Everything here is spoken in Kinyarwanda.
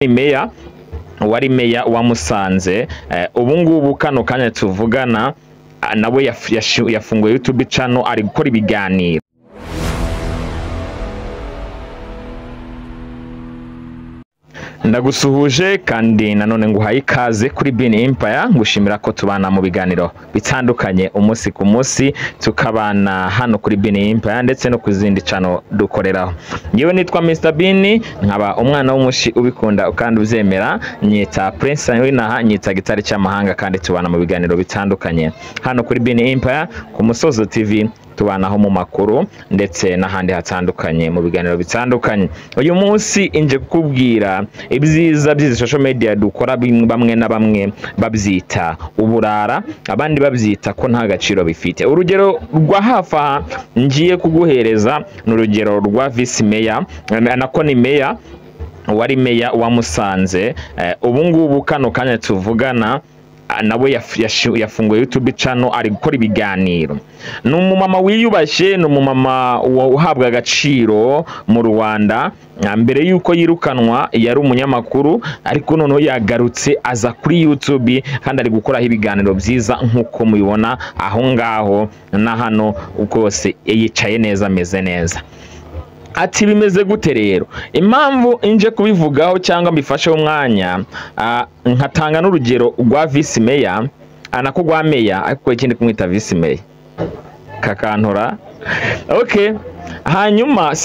meya wari meya wa Musanze ubu ngubu kano kanya tuvugana nawe yafunguye YouTube channel ari gukora ibiganiro. Ndagusuhuje kandi nanone nguhaye ikaze kuri Bin Empire, ngushimira ko tubana mu biganiro bitandukanye umunsi ku munsi, tukabana hano kuri Bin Empire ndetse no kuzindi channel dukoreraho. Yewe nitwa Mr Bin, nkaba umwana w'umushi ubikunda kandi uzemera, nyita Prince w'inaha, nyita gitari cy'amahanga, kandi tubana mu biganiro bitandukanye hano kuri Bin Empire ku Musozo TV, tubanaho mu makuru ndetse n'ahandi hatandukanye mu biganiro bitandukanye. Uyu munsi inje kukubwira ibyiza by'izi social media dukora, bamwe na bamwe babyita uburara, abandi babyita ko nta gaciro bifite. Urugero rwa hafa ngiye kuguhereza n'urugero rwa vice mayor, nako ni mayor wari meya wa Musanze ubu ngubu kano kanya tuvugana nawe yafunguye YouTube channel ari gukora ibiganiro. Ni umumama wiyubashye, ni umumama uhabwa agaciro mu Rwanda. Mbere yuko yirukanwa yari umunyamakuru, ariko noneho yagarutse aza kuri YouTube kandi ari gukoraho ibiganiro byiza nkuko mubibona aho ngaho na hano, rwose yicaye neza, ameze neza. Ati bimeze gute rero? Impamvu inje kubivugaho cyangwa mbifashe umwanya, nkatanga n'urugero rwa vice mayor, anako rwa mayor ariko ikindi kumwita vice mayor kakantora. Okay, hanyuma